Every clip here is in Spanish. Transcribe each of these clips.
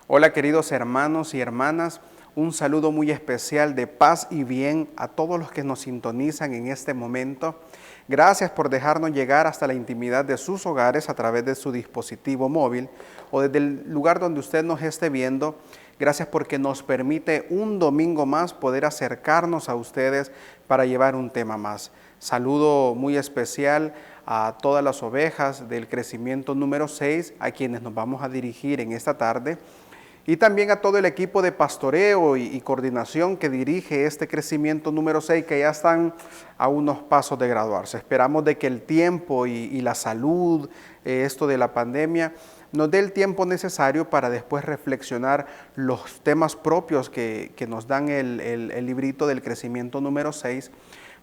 Hola queridos hermanos y hermanas, un saludo muy especial de paz y bien a todos los que nos sintonizan en este momento. Gracias por dejarnos llegar hasta la intimidad de sus hogares a través de su dispositivo móvil o desde el lugar donde usted nos esté viendo. Gracias porque nos permite un domingo más poder acercarnos a ustedes para llevar un tema más. Saludo muy especial a todas las ovejas del crecimiento número 6, a quienes nos vamos a dirigir en esta tarde, y también a todo el equipo de pastoreo y coordinación que dirige este crecimiento número 6, que ya están a unos pasos de graduarse. Esperamos de que el tiempo y la salud, esto de la pandemia, nos dé el tiempo necesario para después reflexionar los temas propios que nos dan el librito del crecimiento número 6,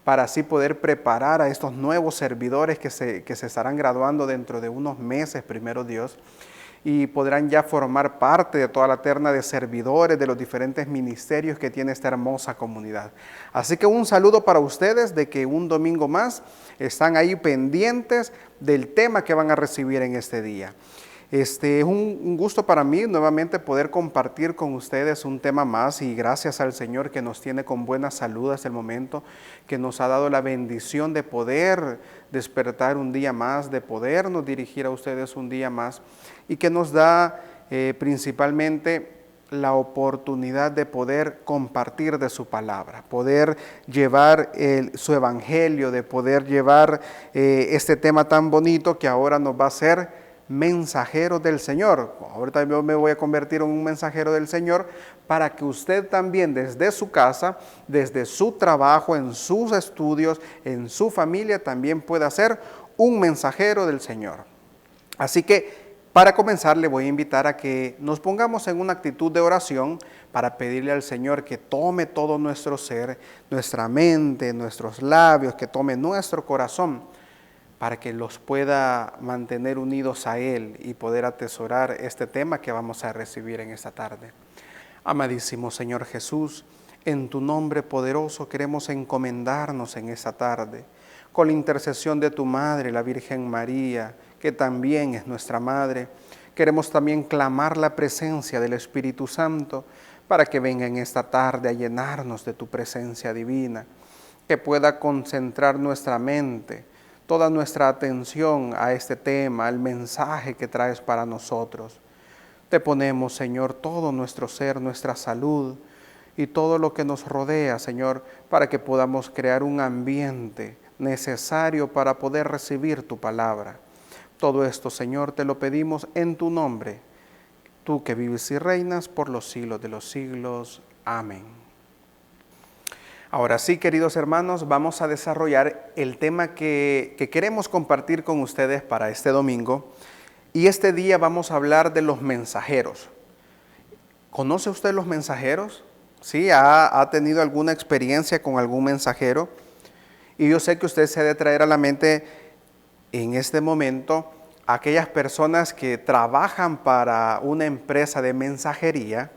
para así poder preparar a estos nuevos servidores que se estarán graduando dentro de unos meses, primero Dios, y podrán ya formar parte de toda la terna de servidores de los diferentes ministerios que tiene esta hermosa comunidad. Así que un saludo para ustedes de que un domingo más están ahí pendientes del tema que van a recibir en este día. Es un gusto para mí nuevamente poder compartir con ustedes un tema más, y gracias al Señor que nos tiene con buena salud hasta el momento, que nos ha dado la bendición de poder despertar un día más, de podernos dirigir a ustedes un día más, y que nos da principalmente la oportunidad de poder compartir de su palabra, poder llevar su evangelio, de poder llevar este tema tan bonito que ahora nos va a hacer mensajeros del Señor. Ahorita yo me voy a convertir en un mensajero del Señor para que usted también desde su casa, desde su trabajo, en sus estudios, en su familia, también pueda ser un mensajero del Señor. Así que para comenzar le voy a invitar a que nos pongamos en una actitud de oración para pedirle al Señor que tome todo nuestro ser, nuestra mente, nuestros labios, que tome nuestro corazón, para que los pueda mantener unidos a Él y poder atesorar este tema que vamos a recibir en esta tarde. Amadísimo Señor Jesús, en tu nombre poderoso queremos encomendarnos en esta tarde, con la intercesión de tu Madre, la Virgen María, que también es nuestra Madre. Queremos también clamar la presencia del Espíritu Santo para que venga en esta tarde a llenarnos de tu presencia divina, que pueda concentrar nuestra mente, toda nuestra atención a este tema, al mensaje que traes para nosotros. Te ponemos, Señor, todo nuestro ser, nuestra salud y todo lo que nos rodea, Señor, para que podamos crear un ambiente necesario para poder recibir tu palabra. Todo esto, Señor, te lo pedimos en tu nombre, tú que vives y reinas por los siglos de los siglos. Amén. Ahora sí, queridos hermanos, vamos a desarrollar el tema que queremos compartir con ustedes para este domingo. Y este día vamos a hablar de los mensajeros. ¿Conoce usted los mensajeros? ¿Sí? ¿Ha tenido alguna experiencia con algún mensajero? Y yo sé que usted se ha de traer a la mente en este momento a aquellas personas que trabajan para una empresa de mensajería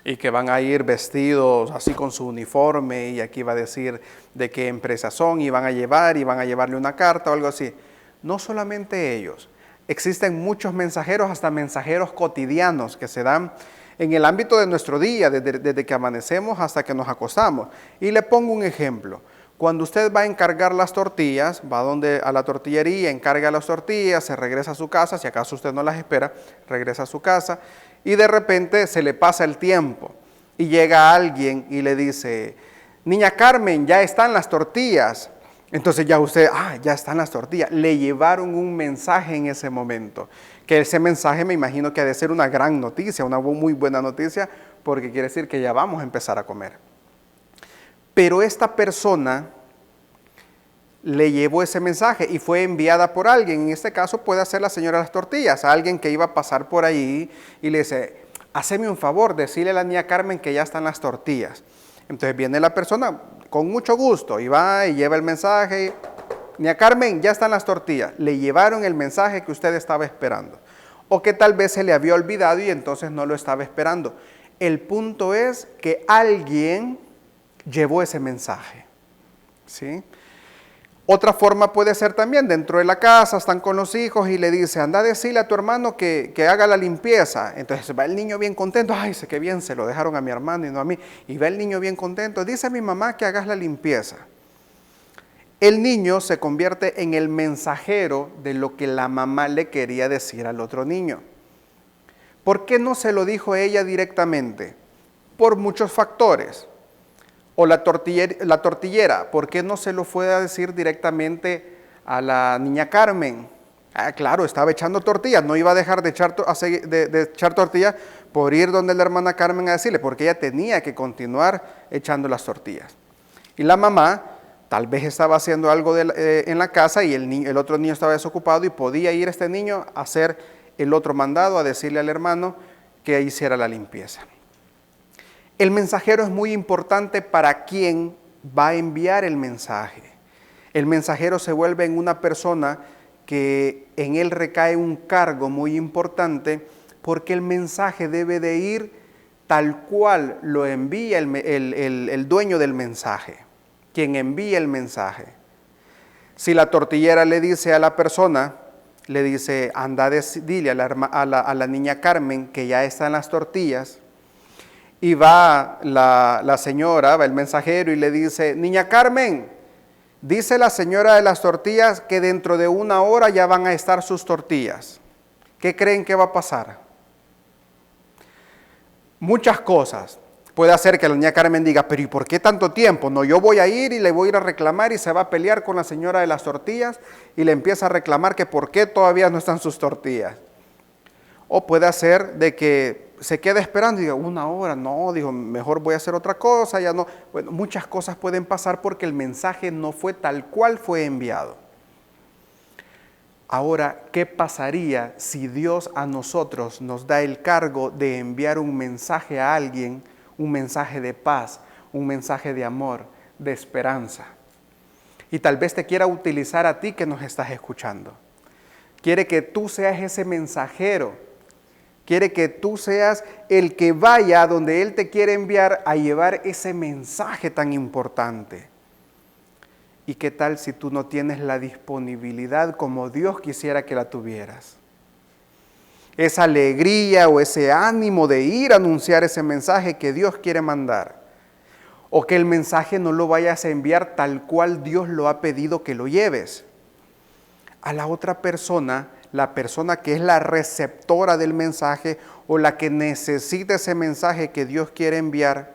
y que van a ir vestidos así con su uniforme, y aquí va a decir de qué empresa son, y van a llevarle una carta o algo así. No solamente ellos, existen muchos mensajeros, hasta mensajeros cotidianos que se dan en el ámbito de nuestro día, desde que amanecemos hasta que nos acostamos. Y le pongo un ejemplo. Cuando usted va a encargar las tortillas, va a la tortillería, encarga las tortillas, se regresa a su casa, si acaso usted no las espera, regresa a su casa, y de repente se le pasa el tiempo y llega alguien y le dice: niña Carmen, ya están las tortillas. Entonces ya usted, ya están las tortillas. Le llevaron un mensaje en ese momento, que ese mensaje me imagino que ha de ser una gran noticia, una muy buena noticia, porque quiere decir que ya vamos a empezar a comer. Pero esta persona le llevó ese mensaje y fue enviada por alguien. En este caso puede ser la señora de las tortillas, a alguien que iba a pasar por ahí y le dice: haceme un favor, decirle a la niña Carmen que ya están las tortillas. Entonces viene la persona con mucho gusto y va y lleva el mensaje: niña Carmen, ya están las tortillas. Le llevaron el mensaje que usted estaba esperando, o que tal vez se le había olvidado y entonces no lo estaba esperando. El punto es que alguien llevó ese mensaje, ¿sí? Otra forma puede ser también dentro de la casa, están con los hijos y le dice, anda a decirle a tu hermano que haga la limpieza. Entonces va el niño bien contento, ay, sé que bien, se lo dejaron a mi hermano y no a mí. Y va el niño bien contento, dice a mi mamá que hagas la limpieza. El niño se convierte en el mensajero de lo que la mamá le quería decir al otro niño. ¿Por qué no se lo dijo ella directamente? Por muchos factores. O la tortillera, ¿por qué no se lo fue a decir directamente a la niña Carmen? Ah, claro, estaba echando tortillas, no iba a dejar de echar tortillas por ir donde la hermana Carmen a decirle, porque ella tenía que continuar echando las tortillas. Y la mamá tal vez estaba haciendo algo en la casa y el otro niño estaba desocupado y podía ir este niño a hacer el otro mandado, a decirle al hermano que hiciera la limpieza. El mensajero es muy importante para quien va a enviar el mensaje. El mensajero se vuelve en una persona que en él recae un cargo muy importante porque el mensaje debe de ir tal cual lo envía el dueño del mensaje, quien envía el mensaje. Si la tortillera le dice a la persona, le dice, anda, dile a la niña Carmen que ya están las tortillas, y va la señora, va el mensajero y le dice, niña Carmen, dice la señora de las tortillas que dentro de 1 hora ya van a estar sus tortillas. ¿Qué creen que va a pasar? Muchas cosas. Puede hacer que la niña Carmen diga, pero ¿y por qué tanto tiempo? No, yo voy a ir y le voy a ir a reclamar y se va a pelear con la señora de las tortillas y le empieza a reclamar que por qué todavía no están sus tortillas. O puede hacer de que se quede esperando y diga, 1 hora, no, dijo, mejor voy a hacer otra cosa, ya no. Bueno, muchas cosas pueden pasar porque el mensaje no fue tal cual fue enviado. Ahora, ¿qué pasaría si Dios a nosotros nos da el cargo de enviar un mensaje a alguien, un mensaje de paz, un mensaje de amor, de esperanza? Y tal vez te quiera utilizar a ti que nos estás escuchando. Quiere que tú seas ese mensajero. Quiere que tú seas el que vaya a donde Él te quiere enviar a llevar ese mensaje tan importante. ¿Y qué tal si tú no tienes la disponibilidad como Dios quisiera que la tuvieras? Esa alegría o ese ánimo de ir a anunciar ese mensaje que Dios quiere mandar. O que el mensaje no lo vayas a enviar tal cual Dios lo ha pedido que lo lleves. A la otra persona, la persona que es la receptora del mensaje o la que necesita ese mensaje que Dios quiere enviar,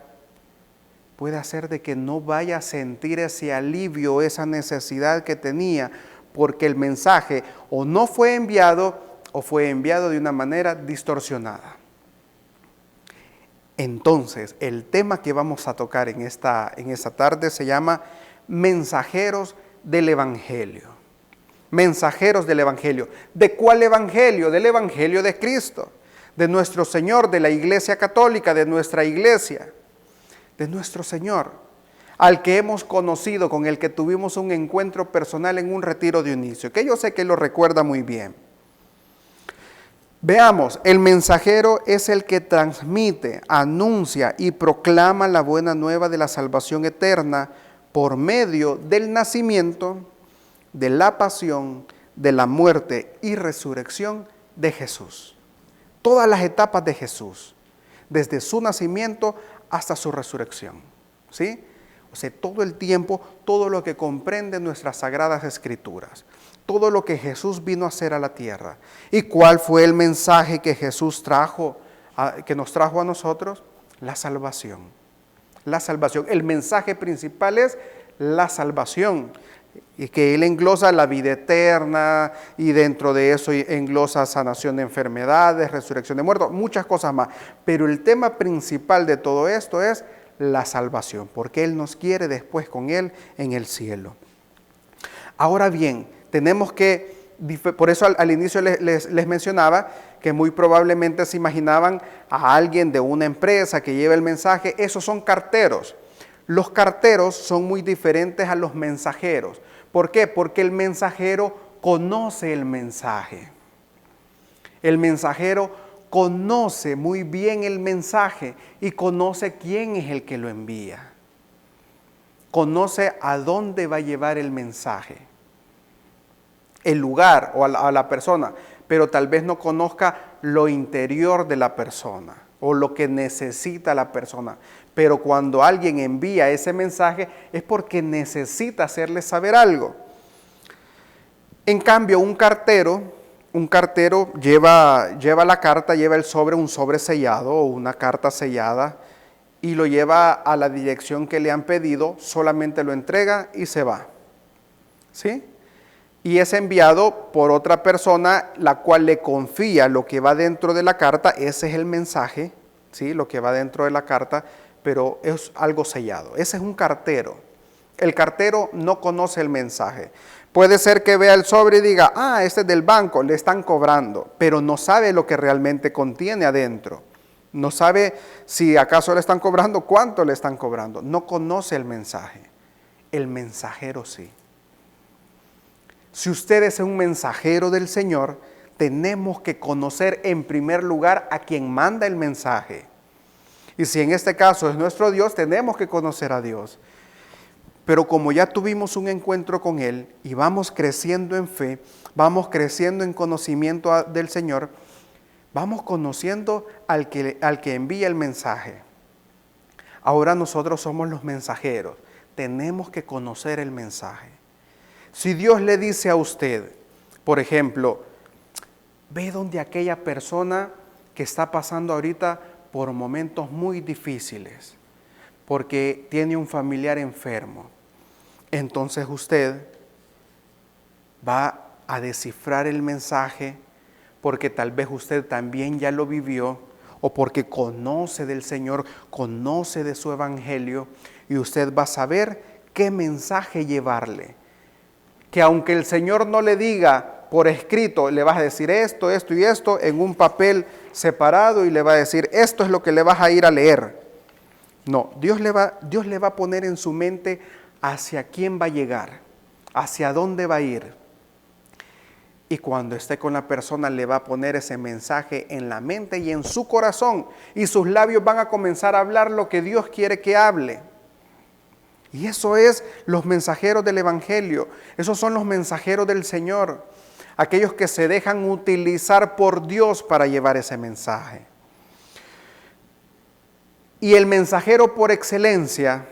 puede hacer de que no vaya a sentir ese alivio, esa necesidad que tenía, porque el mensaje o no fue enviado o fue enviado de una manera distorsionada. Entonces, el tema que vamos a tocar en esta tarde se llama mensajeros del Evangelio. Mensajeros del Evangelio. ¿De cuál Evangelio? Del Evangelio de Cristo, de nuestro Señor, de la Iglesia Católica, de nuestra Iglesia, de nuestro Señor, al que hemos conocido, con el que tuvimos un encuentro personal en un retiro de inicio, que yo sé que lo recuerda muy bien. Veamos, el mensajero es el que transmite, anuncia y proclama la buena nueva de la salvación eterna por medio del nacimiento, de la pasión, de la muerte y resurrección de Jesús. Todas las etapas de Jesús, desde su nacimiento hasta su resurrección. ¿Sí? O sea, todo el tiempo, todo lo que comprende nuestras sagradas escrituras, todo lo que Jesús vino a hacer a la tierra. ¿Y cuál fue el mensaje que Jesús que nos trajo a nosotros? La salvación. La salvación. El mensaje principal es la salvación. Y que Él englosa la vida eterna y dentro de eso englosa sanación de enfermedades, resurrección de muertos, muchas cosas más. Pero el tema principal de todo esto es la salvación, porque Él nos quiere después con Él en el cielo. Ahora bien, tenemos que, por eso al inicio les mencionaba que muy probablemente se imaginaban a alguien de una empresa que lleva el mensaje, esos son carteros. Los carteros son muy diferentes a los mensajeros. ¿Por qué? Porque el mensajero conoce el mensaje. El mensajero conoce muy bien el mensaje y conoce quién es el que lo envía. conoce a dónde va a llevar el mensaje, el lugar o a la persona, pero tal vez no conozca lo interior de la persona o lo que necesita la persona. Pero cuando alguien envía ese mensaje es porque necesita hacerle saber algo. En cambio, un cartero lleva la carta, lleva el sobre, un sobre sellado o una carta sellada, y lo lleva a la dirección que le han pedido, solamente lo entrega y se va. ¿Sí? Y es enviado por otra persona, la cual le confía lo que va dentro de la carta. Ese es el mensaje, ¿sí? Lo que va dentro de la carta, pero es algo sellado. Ese es un cartero. El cartero no conoce el mensaje. Puede ser que vea el sobre y diga, este es del banco, le están cobrando, pero no sabe lo que realmente contiene adentro. No sabe si acaso le están cobrando, cuánto le están cobrando. No conoce el mensaje. El mensajero sí. Si usted es un mensajero del Señor, tenemos que conocer en primer lugar a quien manda el mensaje. Y si en este caso es nuestro Dios, tenemos que conocer a Dios. Pero como ya tuvimos un encuentro con Él y vamos creciendo en fe, vamos creciendo en conocimiento del Señor, vamos conociendo al que envía el mensaje. Ahora nosotros somos los mensajeros. Tenemos que conocer el mensaje. Si Dios le dice a usted, por ejemplo, ve donde aquella persona que está pasando ahorita por momentos muy difíciles, porque tiene un familiar enfermo, entonces usted va a descifrar el mensaje, porque tal vez usted también ya lo vivió, o porque conoce del Señor, conoce de su evangelio, y usted va a saber qué mensaje llevarle. Que aunque el Señor no le diga por escrito, le vas a decir esto, esto y esto en un papel separado y le va a decir, esto es lo que le vas a ir a leer. No, Dios le va a poner en su mente hacia quién va a llegar, hacia dónde va a ir. Y cuando esté con la persona le va a poner ese mensaje en la mente y en su corazón, y sus labios van a comenzar a hablar lo que Dios quiere que hable. Y eso es los mensajeros del Evangelio, esos son los mensajeros del Señor, aquellos que se dejan utilizar por Dios para llevar ese mensaje. Y el mensajero por excelencia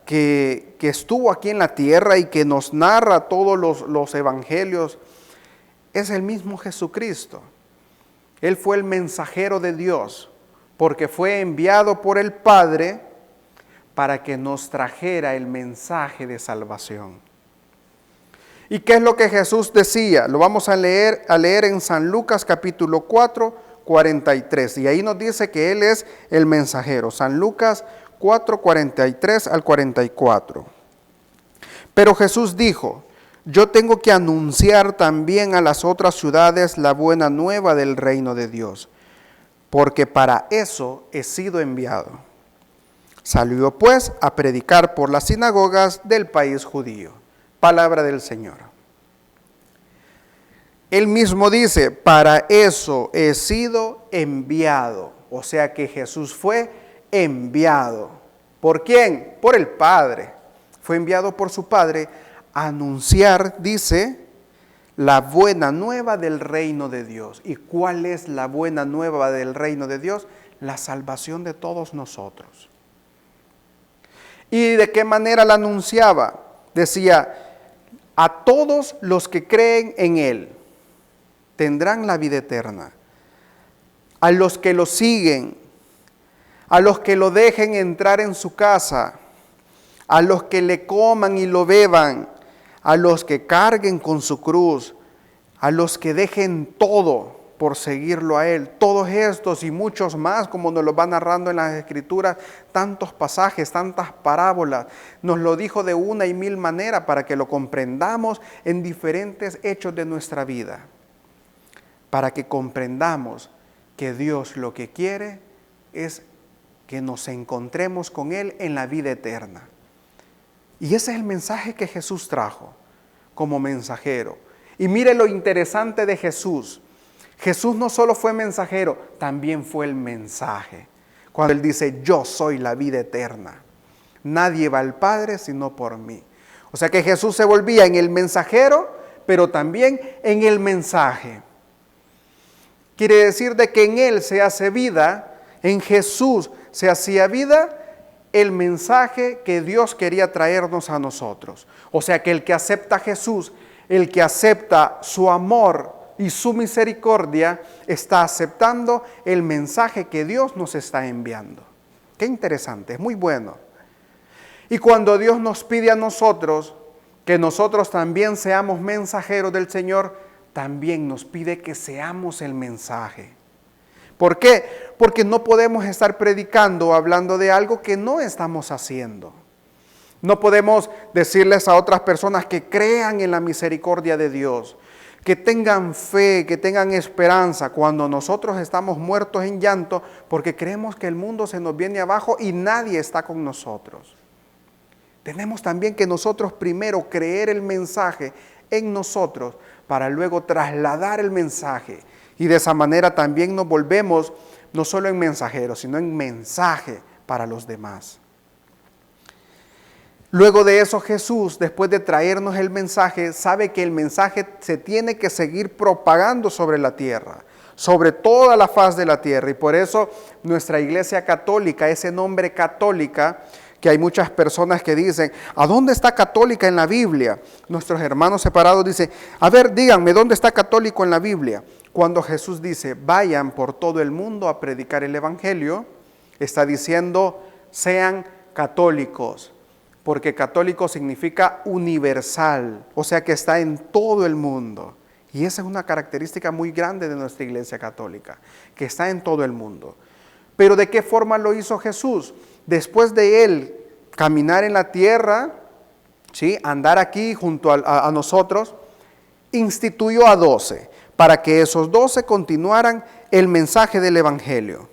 que estuvo aquí en la tierra y que nos narra todos los evangelios, es el mismo Jesucristo. Él fue el mensajero de Dios, porque fue enviado por el Padre para que nos trajera el mensaje de salvación. ¿Y qué es lo que Jesús decía? Lo vamos a leer en San Lucas capítulo 4, 43. Y ahí nos dice que Él es el mensajero. San Lucas 4, 43 al 44. Pero Jesús dijo, yo tengo que anunciar también a las otras ciudades la buena nueva del reino de Dios, porque para eso he sido enviado. Salió pues a predicar por las sinagogas del país judío. Palabra del Señor. Él mismo dice, para eso he sido enviado. O sea que Jesús fue enviado. ¿Por quién? Por el Padre. Fue enviado por su Padre a anunciar, dice, la buena nueva del reino de Dios. ¿Y cuál es la buena nueva del reino de Dios? La salvación de todos nosotros. ¿Y de qué manera la anunciaba? Decía, a todos los que creen en Él tendrán la vida eterna. A los que lo siguen, a los que lo dejen entrar en su casa, a los que le coman y lo beban, a los que carguen con su cruz, a los que dejen todo por seguirlo a Él. Todos estos y muchos más, como nos lo va narrando en las Escrituras, tantos pasajes, tantas parábolas, nos lo dijo de una y mil maneras para que lo comprendamos en diferentes hechos de nuestra vida, para que comprendamos que Dios lo que quiere es que nos encontremos con Él en la vida eterna. Y ese es el mensaje que Jesús trajo como mensajero. Y mire lo interesante de Jesús. Jesús no solo fue mensajero, también fue el mensaje. cuando Él dice, yo soy la vida eterna. Nadie va al Padre sino por mí. O sea que Jesús se volvía en el mensajero, pero también en el mensaje. Quiere decir de que en Él se hace vida, en Jesús se hacía vida el mensaje que Dios quería traernos a nosotros. O sea que el que acepta a Jesús, el que acepta su amor y su misericordia, está aceptando el mensaje que Dios nos está enviando. Qué interesante, es muy bueno. Y cuando Dios nos pide a nosotros que nosotros también seamos mensajeros del Señor, también nos pide que seamos el mensaje. ¿Por qué? Porque no podemos estar predicando o hablando de algo que no estamos haciendo. No podemos decirles a otras personas que crean en la misericordia de Dios, que tengan fe, que tengan esperanza, cuando nosotros estamos muertos en llanto porque creemos que el mundo se nos viene abajo y nadie está con nosotros. Tenemos también que nosotros primero creer el mensaje en nosotros para luego trasladar el mensaje. Y de esa manera también nos volvemos no solo en mensajeros, sino en mensaje para los demás. Luego de eso Jesús, después de traernos el mensaje, sabe que el mensaje se tiene que seguir propagando sobre la tierra, sobre toda la faz de la tierra. Y por eso nuestra Iglesia Católica, ese nombre católica, que hay muchas personas que dicen, ¿a dónde está católica en la Biblia? Nuestros hermanos separados dicen, a ver, díganme, ¿dónde está católico en la Biblia? Cuando Jesús dice, vayan por todo el mundo a predicar el Evangelio, está diciendo, sean católicos, porque católico significa universal, o sea que está en todo el mundo. Y esa es una característica muy grande de nuestra Iglesia Católica, que está en todo el mundo. Pero ¿de qué forma lo hizo Jesús? Después de Él caminar en la tierra, ¿sí?, andar aquí junto a nosotros, instituyó a 12, para que esos 12 continuaran el mensaje del Evangelio.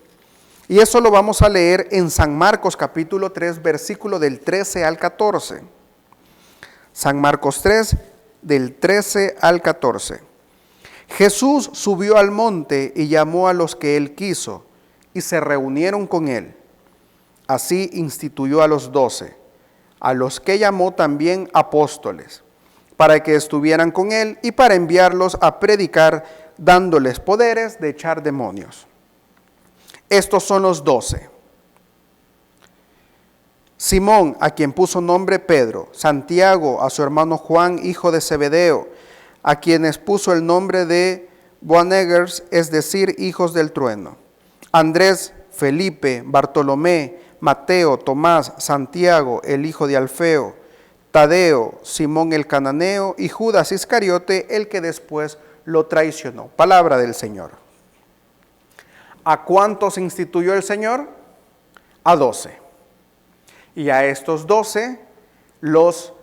Y eso lo vamos a leer en San Marcos capítulo 3, versículo del 13 al 14. San Marcos 3, del 13 al 14. Jesús subió al monte y llamó a los que Él quiso, y se reunieron con Él. Así instituyó a los 12, a los que llamó también apóstoles, para que estuvieran con Él y para enviarlos a predicar, dándoles poderes de echar demonios. Estos son los 12. Simón, a quien puso nombre Pedro; Santiago, a su hermano Juan, hijo de Zebedeo, a quienes puso el nombre de Boanerges, es decir, hijos del trueno; Andrés, Felipe, Bartolomé, Mateo, Tomás, Santiago, el hijo de Alfeo, Tadeo, Simón el cananeo y Judas Iscariote, el que después lo traicionó. Palabra del Señor. ¿A cuántos instituyó el Señor? A 12. Y a estos 12 los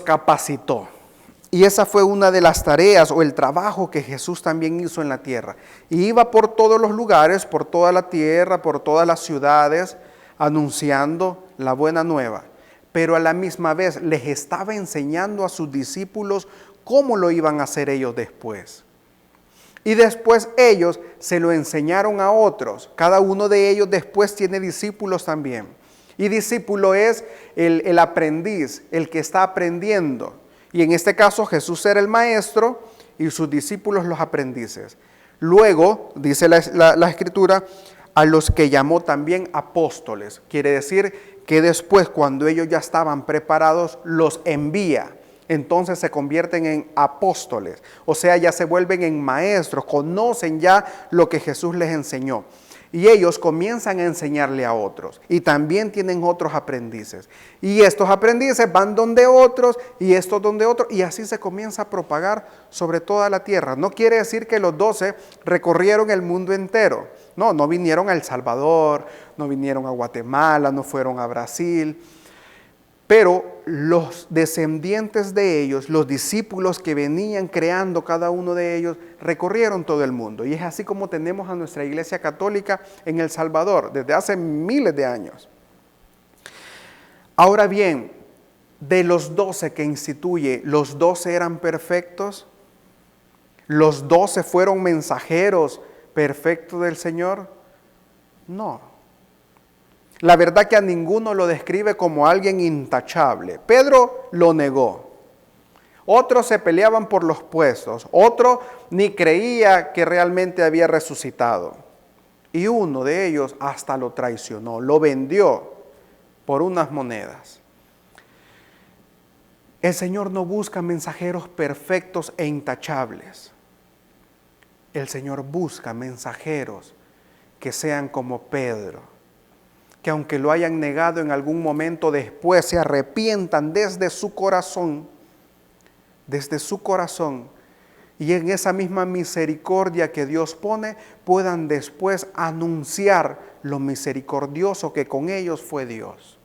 capacitó. Y esa fue una de las tareas o el trabajo que Jesús también hizo en la tierra. Y iba por todos los lugares, por toda la tierra, por todas las ciudades, anunciando la buena nueva. Pero a la misma vez les estaba enseñando a sus discípulos cómo lo iban a hacer ellos después. Y después ellos se lo enseñaron a otros. Cada uno de ellos después tiene discípulos también. Y discípulo es el aprendiz, el que está aprendiendo. Y en este caso Jesús era el maestro y sus discípulos los aprendices. Luego, dice la Escritura, a los que llamó también apóstoles. Quiere decir que después, cuando ellos ya estaban preparados, los envía. Entonces se convierten en apóstoles. O sea, ya se vuelven en maestros, conocen ya lo que Jesús les enseñó. Y ellos comienzan a enseñarle a otros. Y también tienen otros aprendices. Y estos aprendices van donde otros y estos donde otros. Y así se comienza a propagar sobre toda la tierra. No quiere decir que los 12 recorrieron el mundo entero. No, no vinieron a El Salvador, no vinieron a Guatemala, no fueron a Brasil. Pero los descendientes de ellos, los discípulos que venían creando cada uno de ellos, recorrieron todo el mundo. Y es así como tenemos a nuestra Iglesia Católica en El Salvador, desde hace miles de años. Ahora bien, de los 12 que instituye, ¿los 12 eran perfectos? ¿Los 12 fueron mensajeros perfectos del Señor? No. La verdad que a ninguno lo describe como alguien intachable. Pedro lo negó. Otros se peleaban por los puestos. Otro ni creía que realmente había resucitado. Y uno de ellos hasta lo traicionó, lo vendió por unas monedas. El Señor no busca mensajeros perfectos e intachables. El Señor busca mensajeros que sean como Pedro, que aunque lo hayan negado en algún momento después, se arrepientan desde su corazón, y en esa misma misericordia que Dios pone, puedan después anunciar lo misericordioso que con ellos fue Dios.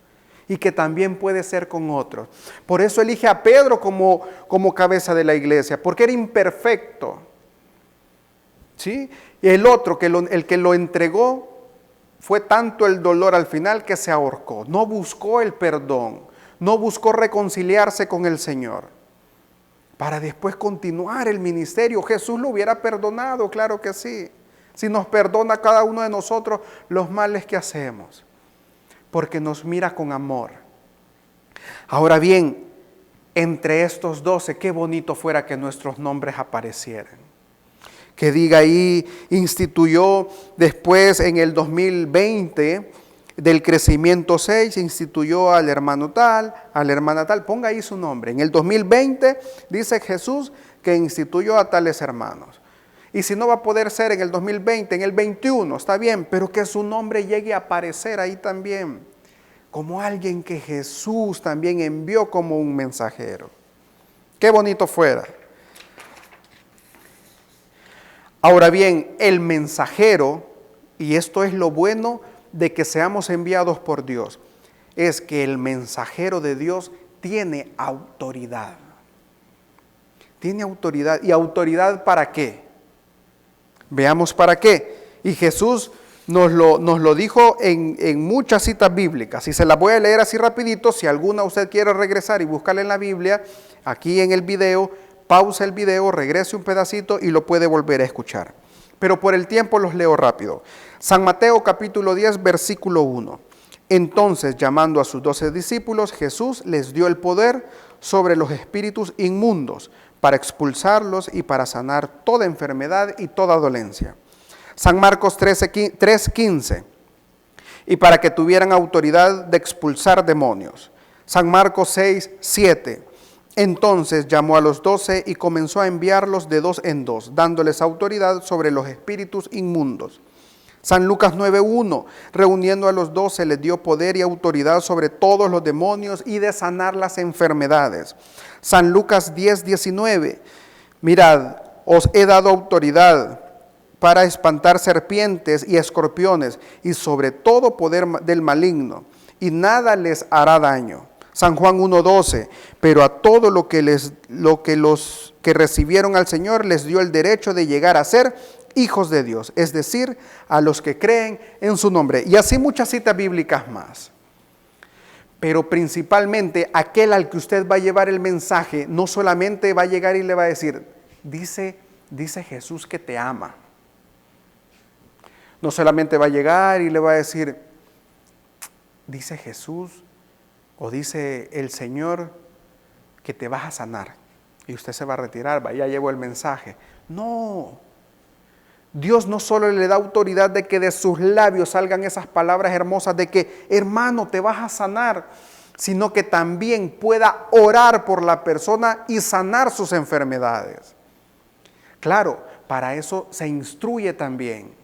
Y que también puede ser con otros. Por eso elige a Pedro como cabeza de la iglesia, porque era imperfecto. ¿Sí? Y el otro, el que lo entregó, fue tanto el dolor al final que se ahorcó. No buscó el perdón, no buscó reconciliarse con el Señor, para después continuar el ministerio. Jesús lo hubiera perdonado, claro que sí. Si nos perdona a cada uno de nosotros los males que hacemos, porque nos mira con amor. Ahora bien, entre estos 12, qué bonito fuera que nuestros nombres aparecieran. Que diga ahí, instituyó después en el 2020, del crecimiento 6, instituyó al hermano tal, a la hermana tal, ponga ahí su nombre. En el 2020 dice Jesús que instituyó a tales hermanos. Y si no va a poder ser en el 2020, en el 21, está bien, pero que su nombre llegue a aparecer ahí también, como alguien que Jesús también envió como un mensajero. Qué bonito fuera. Ahora bien, el mensajero, y esto es lo bueno de que seamos enviados por Dios, es que el mensajero de Dios tiene autoridad. Tiene autoridad. ¿Y autoridad para qué? Veamos para qué. Y Jesús nos lo dijo en muchas citas bíblicas. Y se las voy a leer así rapidito. Si alguna usted quiere regresar y buscarla en la Biblia, aquí en el video, pausa el video, regrese un pedacito y lo puede volver a escuchar. Pero por el tiempo los leo rápido. San Mateo capítulo 10, versículo 1. Entonces, llamando a sus 12 discípulos, Jesús les dio el poder sobre los espíritus inmundos para expulsarlos y para sanar toda enfermedad y toda dolencia. San Marcos 3:15. Y para que tuvieran autoridad de expulsar demonios. San Marcos 6:7. Entonces llamó a los 12 y comenzó a enviarlos de 2 en 2, dándoles autoridad sobre los espíritus inmundos. San Lucas 9:1, reuniendo a los 12, les dio poder y autoridad sobre todos los demonios y de sanar las enfermedades. San Lucas 10:19, mirad, os he dado autoridad para espantar serpientes y escorpiones y sobre todo poder del maligno, y nada les hará daño. San Juan 1:12, pero a todo los que recibieron al Señor les dio el derecho de llegar a ser hijos de Dios, es decir, a los que creen en su nombre. Y así muchas citas bíblicas más. Pero principalmente aquel al que usted va a llevar el mensaje, no solamente va a llegar y le va a decir, dice Jesús que te ama. No solamente va a llegar y le va a decir, dice Jesús o dice el Señor que te vas a sanar. Y usted se va a retirar, ya llevo el mensaje. No. Dios no solo le da autoridad de que de sus labios salgan esas palabras hermosas de que, hermano, te vas a sanar, sino que también pueda orar por la persona y sanar sus enfermedades. Claro, para eso se instruye también.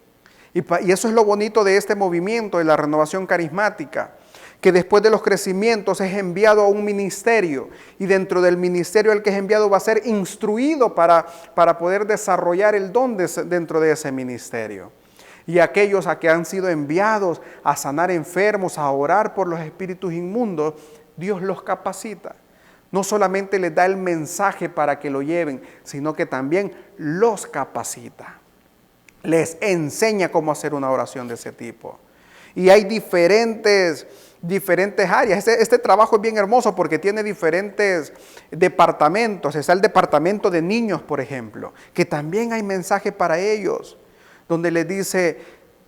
Y eso es lo bonito de este movimiento de la renovación carismática, que después de los crecimientos es enviado a un ministerio, y dentro del ministerio el que es enviado va a ser instruido para poder desarrollar el don dentro de ese ministerio. Y aquellos a que han sido enviados a sanar enfermos, a orar por los espíritus inmundos, Dios los capacita. No solamente les da el mensaje para que lo lleven, sino que también los capacita. Les enseña cómo hacer una oración de ese tipo. Y hay diferentes áreas. Este trabajo es bien hermoso porque tiene diferentes departamentos. Está el departamento de niños, por ejemplo, que también hay mensaje para ellos, donde les dice,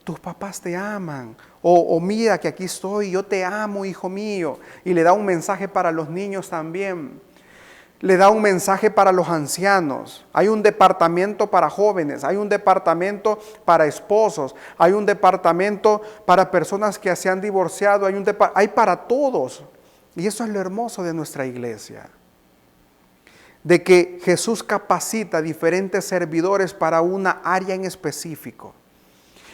tus papás te aman. O mira que aquí estoy, yo te amo, hijo mío. Y le da un mensaje para los niños también. Le da un mensaje para los ancianos. Hay un departamento para jóvenes, hay un departamento para esposos, hay un departamento para personas que se han divorciado, hay para todos. Y eso es lo hermoso de nuestra iglesia. De que Jesús capacita diferentes servidores para una área en específico.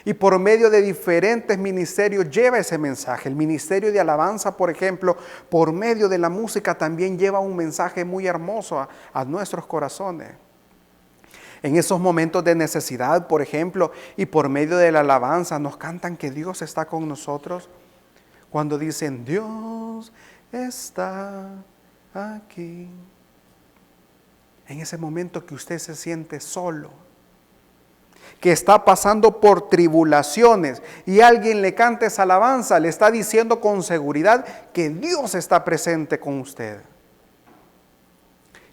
Y por medio de diferentes ministerios lleva ese mensaje. El ministerio de alabanza, por ejemplo, por medio de la música también lleva un mensaje muy hermoso a nuestros corazones. En esos momentos de necesidad, por ejemplo, y por medio de la alabanza nos cantan que Dios está con nosotros. Cuando dicen, Dios está aquí. En ese momento que usted se siente solo, que está pasando por tribulaciones y alguien le canta esa alabanza, le está diciendo con seguridad que Dios está presente con usted.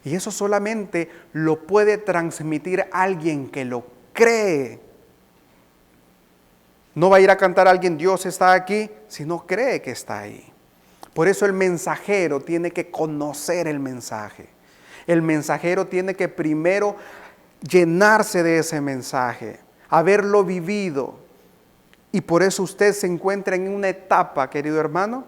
Y eso solamente lo puede transmitir alguien que lo cree. No va a ir a cantar a alguien, Dios está aquí, si no cree que está ahí. Por eso el mensajero tiene que conocer el mensaje. El mensajero tiene que primero llenarse de ese mensaje, haberlo vivido. Y por eso usted se encuentra en una etapa, querido hermano,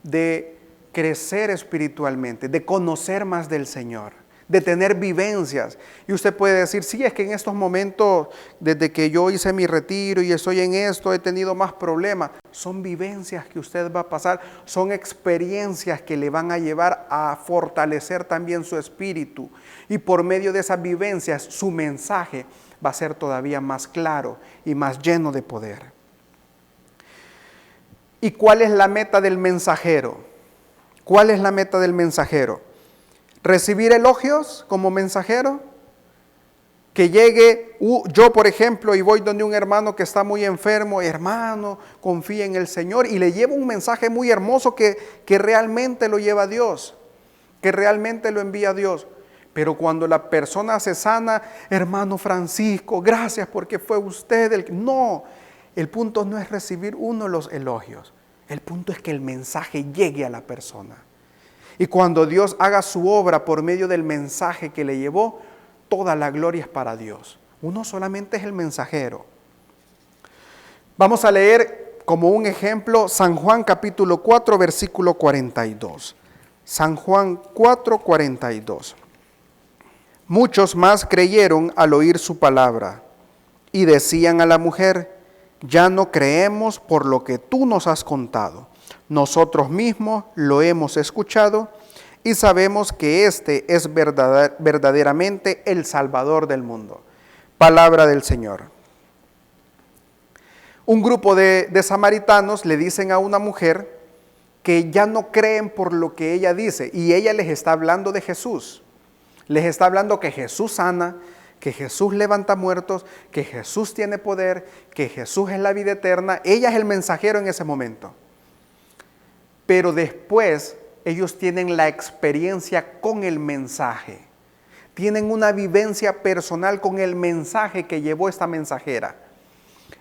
de crecer espiritualmente, de conocer más del Señor, de tener vivencias. Y usted puede decir, sí, es que en estos momentos, desde que yo hice mi retiro y estoy en esto, he tenido más problemas. Son vivencias que usted va a pasar, son experiencias que le van a llevar a fortalecer también su espíritu. Y por medio de esas vivencias, su mensaje va a ser todavía más claro y más lleno de poder. ¿Y cuál es la meta del mensajero? ¿Cuál es la meta del mensajero? ¿Recibir elogios como mensajero? Que llegue yo, por ejemplo, y voy donde un hermano que está muy enfermo, hermano, confía en el Señor, y le llevo un mensaje muy hermoso que realmente lo lleva a Dios, que realmente lo envía a Dios. Pero cuando la persona se sana, hermano Francisco, gracias porque fue usted el que... No, el punto no es recibir uno los elogios, el punto es que el mensaje llegue a la persona. Y cuando Dios haga su obra por medio del mensaje que le llevó, toda la gloria es para Dios. Uno solamente es el mensajero. Vamos a leer como un ejemplo San Juan capítulo 4, versículo 42. San Juan 4, 42. Muchos más creyeron al oír su palabra y decían a la mujer, ya no creemos por lo que tú nos has contado. Nosotros mismos lo hemos escuchado y sabemos que este es verdaderamente el Salvador del mundo. Palabra del Señor. Un grupo de samaritanos le dicen a una mujer que ya no creen por lo que ella dice, y ella les está hablando de Jesús. Les está hablando que Jesús sana, que Jesús levanta muertos, que Jesús tiene poder, que Jesús es la vida eterna. Ella es el mensajero en ese momento. Pero después ellos tienen la experiencia con el mensaje. Tienen una vivencia personal con el mensaje que llevó esta mensajera.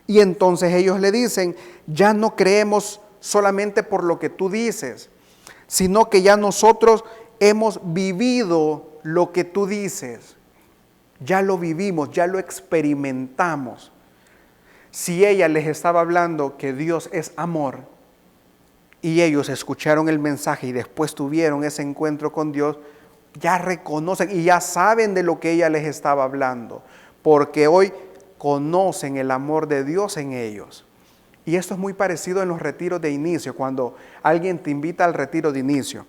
Y entonces ellos le dicen, ya no creemos solamente por lo que tú dices, sino que ya nosotros hemos vivido lo que tú dices. Ya lo vivimos, ya lo experimentamos. Si ella les estaba hablando que Dios es amor, y ellos escucharon el mensaje y después tuvieron ese encuentro con Dios, ya reconocen y ya saben de lo que ella les estaba hablando, porque hoy conocen el amor de Dios en ellos. Y esto es muy parecido en los retiros de inicio, cuando alguien te invita al retiro de inicio.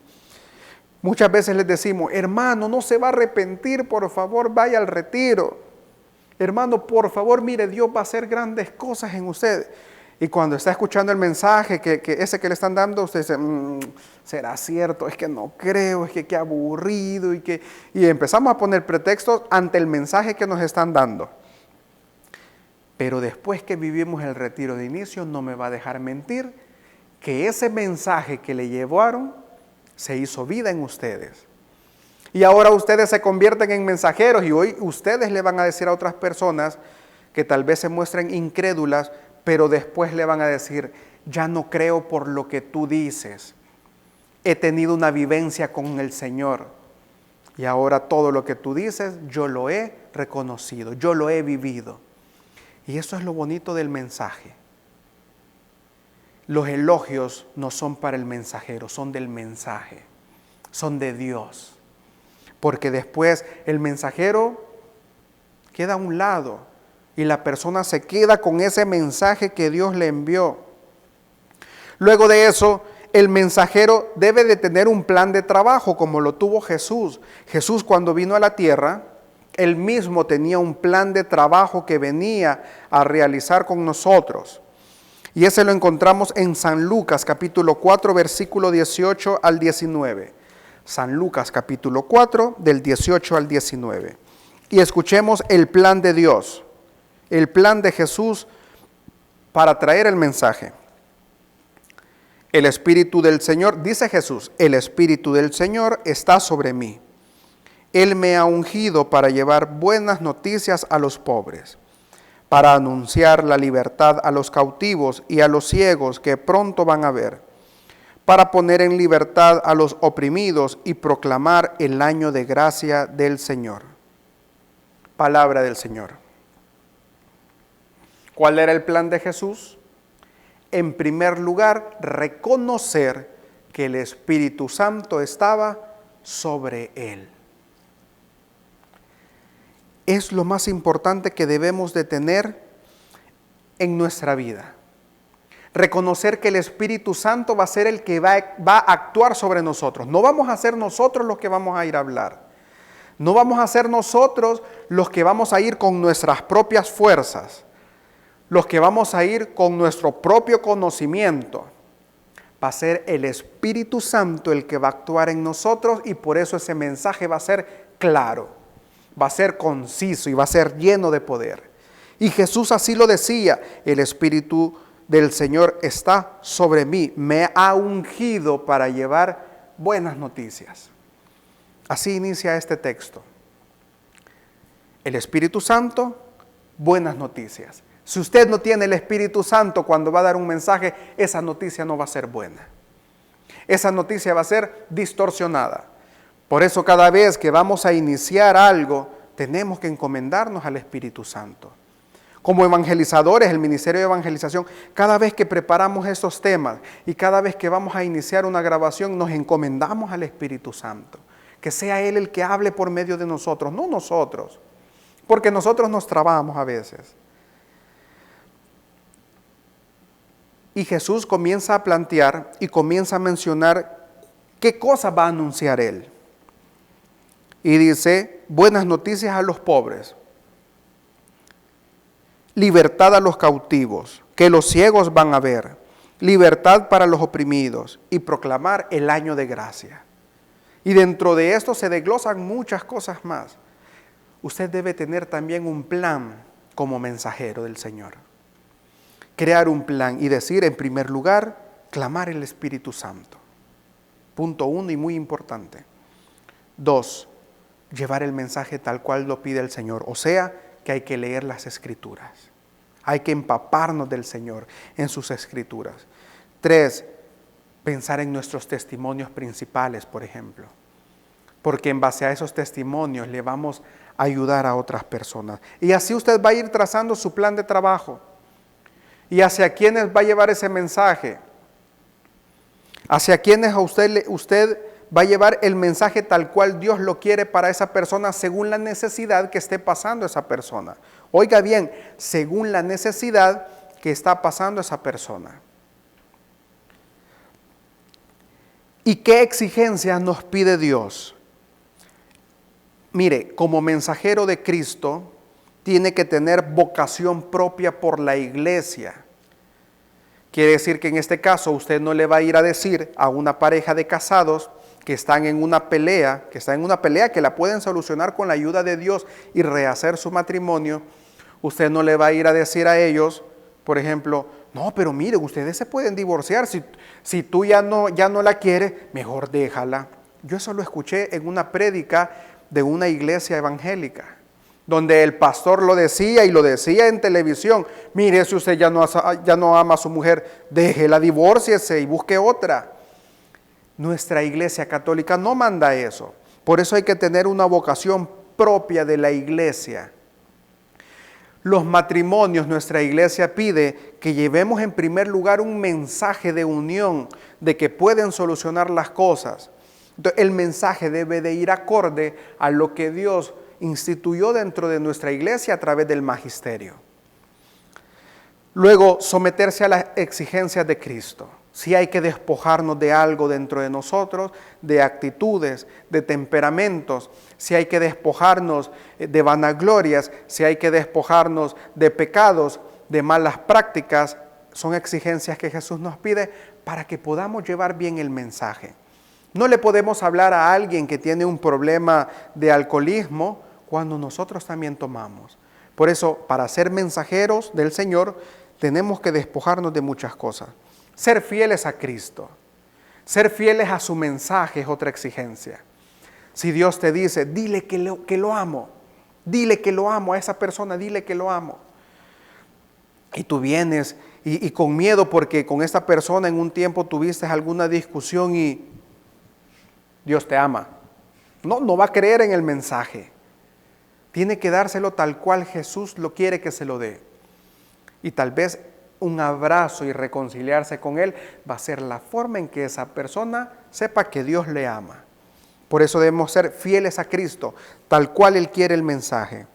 Muchas veces les decimos, hermano, no se va a arrepentir, por favor, vaya al retiro. Hermano, por favor, mire, Dios va a hacer grandes cosas en usted. Y cuando está escuchando el mensaje, que ese que le están dando, usted dice, ¿será cierto? Es que no creo, es que qué aburrido. Y empezamos a poner pretextos ante el mensaje que nos están dando. Pero después que vivimos el retiro de inicio, no me va a dejar mentir, que ese mensaje que le llevaron se hizo vida en ustedes. Y ahora ustedes se convierten en mensajeros y hoy ustedes le van a decir a otras personas que tal vez se muestren incrédulas, pero después le van a decir, ya no creo por lo que tú dices. He tenido una vivencia con el Señor y ahora todo lo que tú dices yo lo he reconocido, yo lo he vivido. Y eso es lo bonito del mensaje. Los elogios no son para el mensajero, son del mensaje, son de Dios. Porque después el mensajero queda a un lado y la persona se queda con ese mensaje que Dios le envió. Luego de eso, el mensajero debe de tener un plan de trabajo como lo tuvo Jesús. Jesús, cuando vino a la tierra, él mismo tenía un plan de trabajo que venía a realizar con nosotros. Y ese lo encontramos en San Lucas capítulo 4, versículo 18 al 19. San Lucas capítulo 4, del 18 al 19. Y escuchemos el plan de Dios, el plan de Jesús para traer el mensaje. El Espíritu del Señor, dice Jesús, el Espíritu del Señor está sobre mí. Él me ha ungido para llevar buenas noticias a los pobres, para anunciar la libertad a los cautivos y a los ciegos que pronto van a ver, para poner en libertad a los oprimidos y proclamar el año de gracia del Señor. Palabra del Señor. ¿Cuál era el plan de Jesús? En primer lugar, reconocer que el Espíritu Santo estaba sobre él. Es lo más importante que debemos de tener en nuestra vida. Reconocer que el Espíritu Santo va a ser el que va a actuar sobre nosotros. No vamos a ser nosotros los que vamos a ir a hablar. No vamos a ser nosotros los que vamos a ir con nuestras propias fuerzas. Los que vamos a ir con nuestro propio conocimiento. Va a ser el Espíritu Santo el que va a actuar en nosotros y por eso ese mensaje va a ser claro. Va a ser conciso y va a ser lleno de poder. Y Jesús así lo decía, el Espíritu del Señor está sobre mí, me ha ungido para llevar buenas noticias. Así inicia este texto. El Espíritu Santo, buenas noticias. Si usted no tiene el Espíritu Santo cuando va a dar un mensaje, esa noticia no va a ser buena. Esa noticia va a ser distorsionada. Por eso cada vez que vamos a iniciar algo, tenemos que encomendarnos al Espíritu Santo. Como evangelizadores, el ministerio de evangelización, cada vez que preparamos estos temas y cada vez que vamos a iniciar una grabación, nos encomendamos al Espíritu Santo. Que sea Él el que hable por medio de nosotros, no nosotros. Porque nosotros nos trabamos a veces. Y Jesús comienza a plantear y comienza a mencionar qué cosa va a anunciar Él. Y dice, buenas noticias a los pobres, libertad a los cautivos, que los ciegos van a ver, libertad para los oprimidos y proclamar el año de gracia. Y dentro de esto se desglosan muchas cosas más. Usted debe tener también un plan como mensajero del Señor. Crear un plan y decir, en primer lugar, clamar el Espíritu Santo. Punto 1 y muy importante. 2, llevar el mensaje tal cual lo pide el Señor. O sea, que hay que leer las Escrituras. Hay que empaparnos del Señor en sus Escrituras. 3, pensar en nuestros testimonios principales, por ejemplo. Porque en base a esos testimonios le vamos a ayudar a otras personas. Y así usted va a ir trazando su plan de trabajo. ¿Y hacia quiénes va a llevar ese mensaje? ¿Hacia quiénes a usted va a llevar el mensaje tal cual Dios lo quiere para esa persona según la necesidad que esté pasando esa persona? Oiga bien, según la necesidad que está pasando esa persona. ¿Y qué exigencias nos pide Dios? Mire, como mensajero de Cristo, tiene que tener vocación propia por la iglesia. Quiere decir que en este caso usted no le va a ir a decir a una pareja de casados que están en una pelea, que la pueden solucionar con la ayuda de Dios y rehacer su matrimonio. Usted no le va a ir a decir a ellos, por ejemplo, no, pero mire, ustedes se pueden divorciar, si tú ya no la quieres, mejor déjala. Yo eso lo escuché en una prédica de una iglesia evangélica. donde el pastor lo decía y lo decía en televisión. Mire, si usted ya no ama a su mujer, déjela, divórciese y busque otra. Nuestra Iglesia Católica no manda eso. Por eso hay que tener una vocación propia de la Iglesia. Los matrimonios, nuestra Iglesia pide que llevemos en primer lugar un mensaje de unión, de que pueden solucionar las cosas. Entonces, el mensaje debe de ir acorde a lo que Dios instituyó dentro de nuestra iglesia a través del magisterio. Luego, someterse a las exigencias de Cristo. Si hay que despojarnos de algo dentro de nosotros, de actitudes, de temperamentos, si hay que despojarnos de vanaglorias, si hay que despojarnos de pecados, de malas prácticas, son exigencias que Jesús nos pide para que podamos llevar bien el mensaje. No le podemos hablar a alguien que tiene un problema de alcoholismo cuando nosotros también tomamos. Por eso, para ser mensajeros del Señor, tenemos que despojarnos de muchas cosas. Ser fieles a Cristo, ser fieles a su mensaje es otra exigencia. Si Dios te dice, dile que lo amo, dile que lo amo a esa persona, dile que lo amo. Y tú vienes y con miedo porque con esta persona en un tiempo tuviste alguna discusión y Dios te ama. No va a creer en el mensaje. Tiene que dárselo tal cual Jesús lo quiere que se lo dé. Y tal vez un abrazo y reconciliarse con Él va a ser la forma en que esa persona sepa que Dios le ama. Por eso debemos ser fieles a Cristo, tal cual Él quiere el mensaje.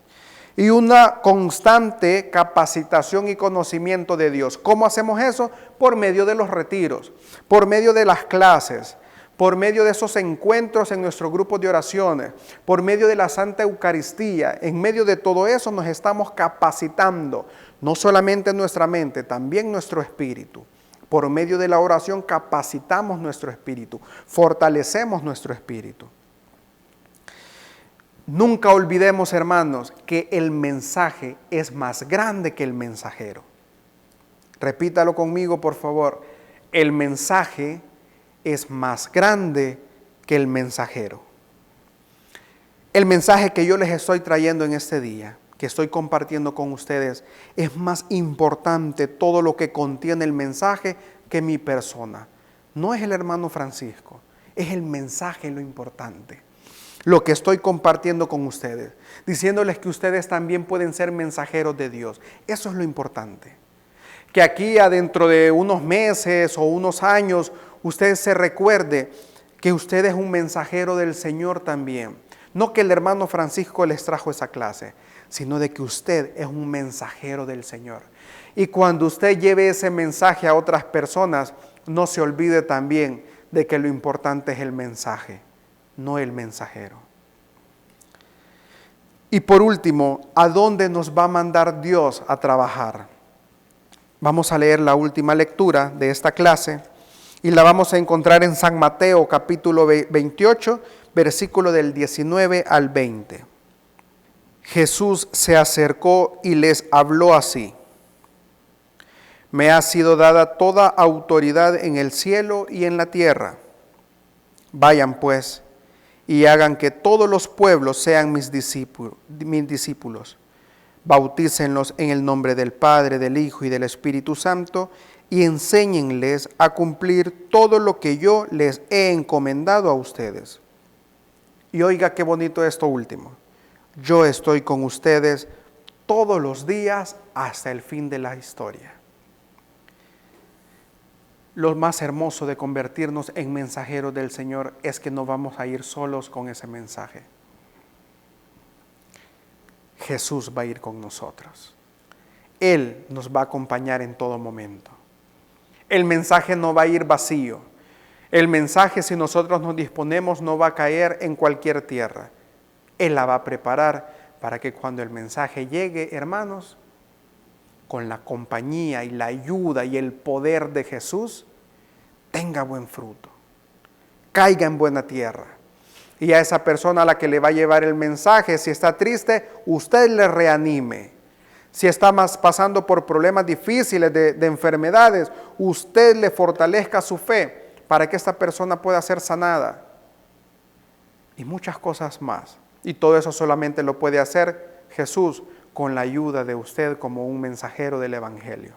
Y una constante capacitación y conocimiento de Dios. ¿Cómo hacemos eso? Por medio de los retiros, por medio de las clases, por medio de esos encuentros en nuestro grupo de oraciones, por medio de la Santa Eucaristía. En medio de todo eso nos estamos capacitando, no solamente nuestra mente, también nuestro espíritu. Por medio de la oración capacitamos nuestro espíritu, fortalecemos nuestro espíritu. Nunca olvidemos, hermanos, que el mensaje es más grande que el mensajero. Repítalo conmigo, por favor. El mensaje es más grande que el mensajero. El mensaje que yo les estoy trayendo en este día, que estoy compartiendo con ustedes, es más importante todo lo que contiene el mensaje que mi persona. No es el hermano Francisco, es el mensaje lo importante. Lo que estoy compartiendo con ustedes, diciéndoles que ustedes también pueden ser mensajeros de Dios. Eso es lo importante. Que aquí adentro de unos meses o unos años, usted se recuerde que usted es un mensajero del Señor también. No que el hermano Francisco les trajo esa clase, sino de que usted es un mensajero del Señor. Y cuando usted lleve ese mensaje a otras personas, no se olvide también de que lo importante es el mensaje, no el mensajero. Y por último, ¿a dónde nos va a mandar Dios a trabajar? Vamos a leer la última lectura de esta clase y la vamos a encontrar en San Mateo capítulo 28, versículo del 19 al 20. Jesús se acercó y les habló así: Me ha sido dada toda autoridad en el cielo y en la tierra. Vayan pues y hagan que todos los pueblos sean mis discípulos. Bautícenlos en el nombre del Padre, del Hijo y del Espíritu Santo, y enséñenles a cumplir todo lo que yo les he encomendado a ustedes. Y oiga qué bonito esto último. Yo estoy con ustedes todos los días hasta el fin de la historia. Lo más hermoso de convertirnos en mensajeros del Señor es que no vamos a ir solos con ese mensaje. Jesús va a ir con nosotros. Él nos va a acompañar en todo momento. El mensaje no va a ir vacío. El mensaje, si nosotros nos disponemos, no va a caer en cualquier tierra. Él la va a preparar para que cuando el mensaje llegue, hermanos, con la compañía y la ayuda y el poder de Jesús, tenga buen fruto, caiga en buena tierra. Y a esa persona a la que le va a llevar el mensaje, si está triste, usted le reanime. Si está pasando por problemas difíciles de enfermedades, usted le fortalezca su fe para que esta persona pueda ser sanada. Y muchas cosas más. Y todo eso solamente lo puede hacer Jesús, con la ayuda de usted como un mensajero del Evangelio.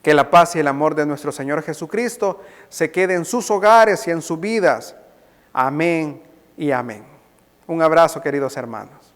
Que la paz y el amor de nuestro Señor Jesucristo se quede en sus hogares y en sus vidas. Amén y amén. Un abrazo, queridos hermanos.